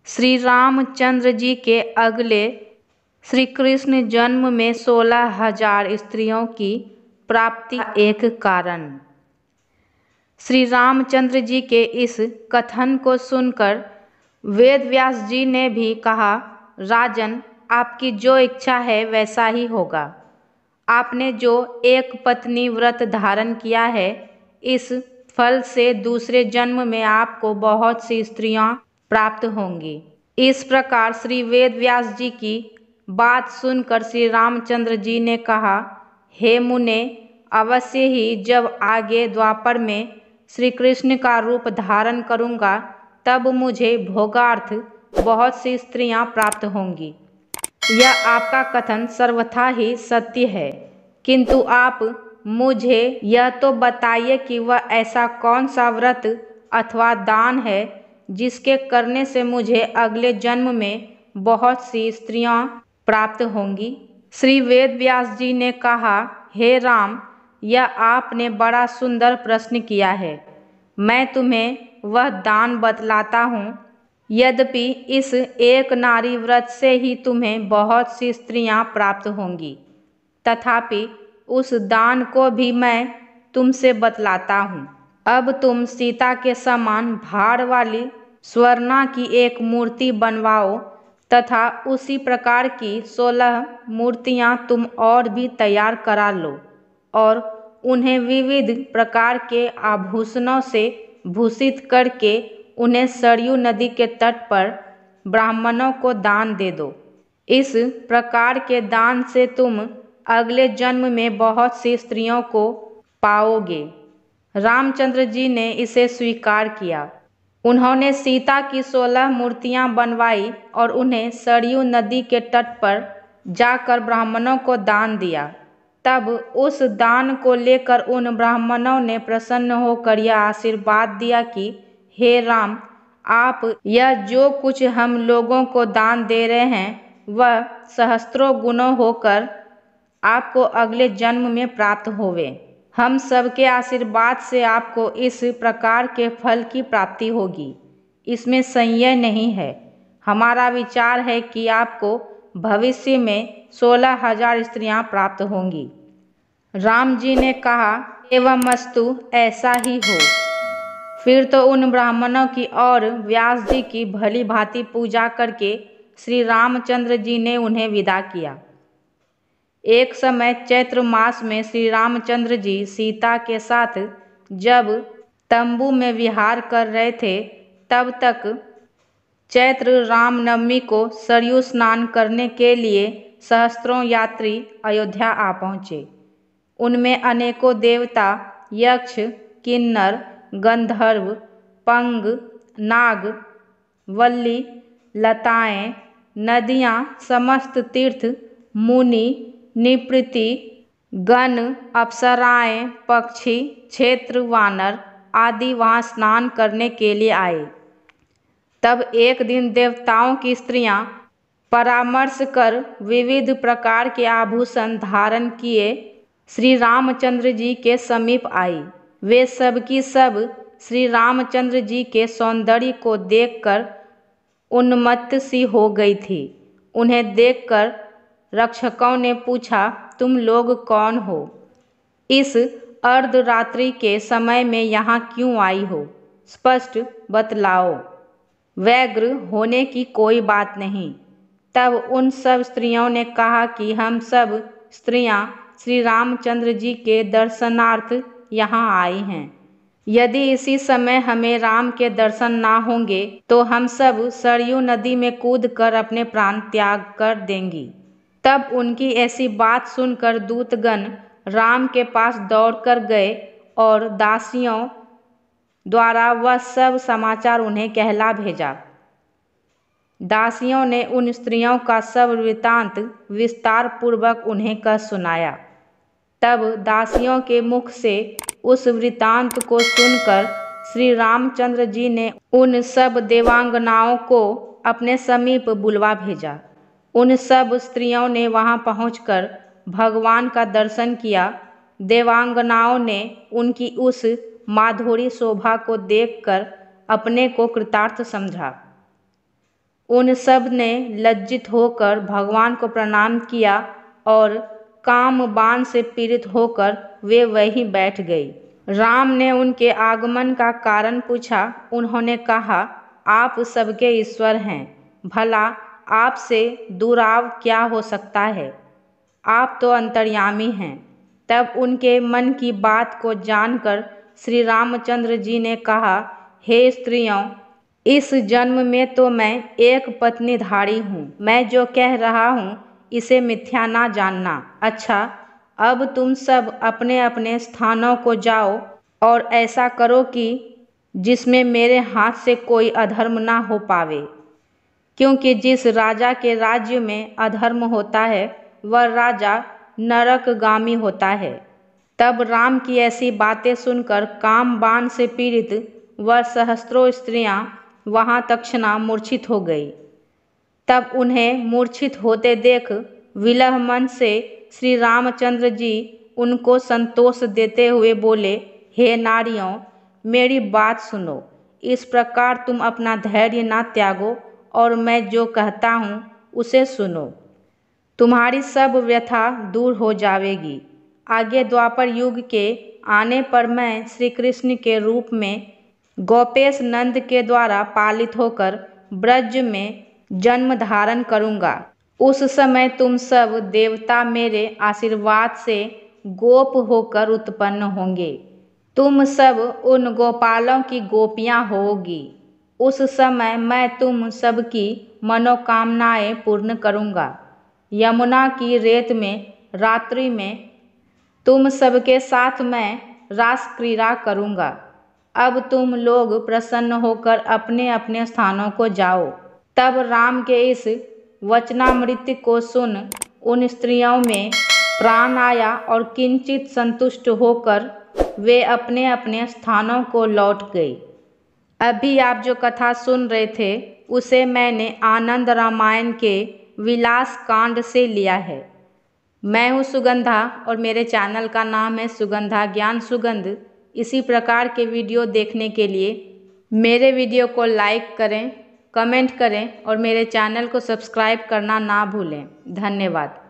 श्री रामचंद्र जी के अगले श्री कृष्ण जन्म में 16,000 स्त्रियों की प्राप्ति एक कारण। श्री रामचंद्र जी के इस कथन को सुनकर वेद व्यास जी ने भी कहा, राजन, आपकी जो इच्छा है वैसा ही होगा। आपने जो एक पत्नी व्रत धारण किया है, इस फल से दूसरे जन्म में आपको बहुत सी स्त्रियां प्राप्त होंगी। इस प्रकार श्री वेद व्यास जी की बात सुनकर श्री रामचंद्र जी ने कहा, हे मुने, अवश्य ही जब आगे द्वापर में श्री कृष्ण का रूप धारण करूंगा तब मुझे भोगार्थ बहुत सी स्त्रियां प्राप्त होंगी। यह आपका कथन सर्वथा ही सत्य है, किंतु आप मुझे यह तो बताइए कि वह ऐसा कौन सा व्रत अथवा दान है जिसके करने से मुझे अगले जन्म में बहुत सी स्त्रियां प्राप्त होंगी। श्री वेद व्यास जी ने कहा, हे राम, यह आपने बड़ा सुंदर प्रश्न किया है। मैं तुम्हें वह दान बतलाता हूँ। यद्यपि इस एक नारी व्रत से ही तुम्हें बहुत सी स्त्रियां प्राप्त होंगी, तथापि उस दान को भी मैं तुमसे बतलाता हूँ। अब तुम सीता के समान भार वाली स्वर्णा की एक मूर्ति बनवाओ तथा उसी प्रकार की 16 मूर्तियां तुम और भी तैयार करा लो और उन्हें विविध प्रकार के आभूषणों से भूषित करके उन्हें सरयू नदी के तट पर ब्राह्मणों को दान दे दो। इस प्रकार के दान से तुम अगले जन्म में बहुत सी स्त्रियों को पाओगे। रामचंद्र जी ने इसे स्वीकार किया। उन्होंने सीता की 16 मूर्तियां बनवाई और उन्हें सरयू नदी के तट पर जाकर ब्राह्मणों को दान दिया। तब उस दान को लेकर उन ब्राह्मणों ने प्रसन्न होकर यह आशीर्वाद दिया कि हे राम, आप यह जो कुछ हम लोगों को दान दे रहे हैं वह सहस्त्रों गुणों होकर आपको अगले जन्म में प्राप्त होवे। हम सबके आशीर्वाद से आपको इस प्रकार के फल की प्राप्ति होगी, इसमें संशय नहीं है। हमारा विचार है कि आपको भविष्य में 16,000 स्त्रियां प्राप्त होंगी। राम जी ने कहा, एवमस्तु, ऐसा ही हो। फिर तो उन ब्राह्मणों की और व्यास जी की भली भांति पूजा करके श्री रामचंद्र जी ने उन्हें विदा किया। एक समय चैत्र मास में श्री रामचंद्र जी सीता के साथ जब तंबू में विहार कर रहे थे, तब तक चैत्र रामनवमी को सरयू स्नान करने के लिए सहस्त्रों यात्री अयोध्या आ पहुँचे। उनमें अनेकों देवता, यक्ष, किन्नर, गंधर्व, पंग, नाग, वल्ली, लताएं, नदियाँ, समस्त तीर्थ, मुनि, निपृति गण, अप्सराएं, पक्षी, क्षेत्र, वानर आदि वहाँ स्नान करने के लिए आए। तब एक दिन देवताओं की स्त्रियां परामर्श कर विविध प्रकार के आभूषण धारण किए श्री रामचंद्र जी के समीप आई। वे सब की सब श्री रामचंद्र जी के सौंदर्य को देखकर उन्मत्त सी हो गई थी। उन्हें देखकर रक्षकों ने पूछा, तुम लोग कौन हो? इस अर्धरात्रि के समय में यहाँ क्यों आई हो? स्पष्ट बतलाओ। व्यग्र होने की कोई बात नहीं। तब उन सब स्त्रियों ने कहा कि हम सब स्त्रियां श्री रामचंद्र जी के दर्शनार्थ यहाँ आई हैं। यदि इसी समय हमें राम के दर्शन ना होंगे तो हम सब सरयू नदी में कूदकर अपने प्राण त्याग कर देंगी। तब उनकी ऐसी बात सुनकर दूतगण राम के पास दौड़कर गए और दासियों द्वारा वह सब समाचार उन्हें कहला भेजा। दासियों ने उन स्त्रियों का सब वृत्तांत विस्तार पूर्वक उन्हें कह सुनाया। तब दासियों के मुख से उस वृत्तांत को सुनकर श्री रामचंद्र जी ने उन सब देवांगनाओं को अपने समीप बुलवा भेजा। उन सब स्त्रियों ने वहां पहुंचकर भगवान का दर्शन किया। देवांगनाओं ने उनकी उस माधुरी शोभा को देखकर अपने को कृतार्थ समझा। उन सब ने लज्जित होकर भगवान को प्रणाम किया और काम बाण से पीड़ित होकर वे वहीं बैठ गई। राम ने उनके आगमन का कारण पूछा। उन्होंने कहा, आप सबके ईश्वर हैं, भला आपसे दुराव क्या हो सकता है, आप तो अंतर्यामी हैं। तब उनके मन की बात को जानकर श्री रामचंद्र जी ने कहा, हे स्त्रियों, इस जन्म में तो मैं एक पत्नीधारी हूँ। मैं जो कह रहा हूँ इसे मिथ्या ना जानना। अच्छा, अब तुम सब अपने अपने स्थानों को जाओ और ऐसा करो कि जिसमें मेरे हाथ से कोई अधर्म ना हो पावे, क्योंकि जिस राजा के राज्य में अधर्म होता है वह राजा नरकगामी होता है। तब राम की ऐसी बातें सुनकर काम बाण से पीड़ित वह सहस्त्रों स्त्रियां वहां तत्क्षणात मूर्छित हो गई। तब उन्हें मूर्छित होते देख विलह मन से श्री रामचंद्र जी उनको संतोष देते हुए बोले, हे नारियों, मेरी बात सुनो। इस प्रकार तुम अपना धैर्य ना त्यागो और मैं जो कहता हूँ उसे सुनो। तुम्हारी सब व्यथा दूर हो जाएगी। आगे द्वापर युग के आने पर मैं श्री कृष्ण के रूप में गोपेश नंद के द्वारा पालित होकर ब्रज में जन्म धारण करूँगा। उस समय तुम सब देवता मेरे आशीर्वाद से गोप होकर उत्पन्न होंगे। तुम सब उन गोपालों की गोपियाँ होगी। उस समय मैं तुम सबकी मनोकामनाएं पूर्ण करूँगा। यमुना की रेत में रात्रि में तुम सबके साथ मैं रास क्रीड़ा करूँगा। अब तुम लोग प्रसन्न होकर अपने अपने स्थानों को जाओ। तब राम के इस वचनामृत को सुन उन स्त्रियों में प्राण आया और किंचित संतुष्ट होकर वे अपने अपने स्थानों को लौट गई। अभी आप जो कथा सुन रहे थे उसे मैंने आनंद रामायण के विलास कांड से लिया है। मैं हूँ सुगंधा और मेरे चैनल का नाम है सुगंधा ज्ञान सुगंध। इसी प्रकार के वीडियो देखने के लिए मेरे वीडियो को लाइक करें, कमेंट करें और मेरे चैनल को सब्सक्राइब करना ना भूलें। धन्यवाद।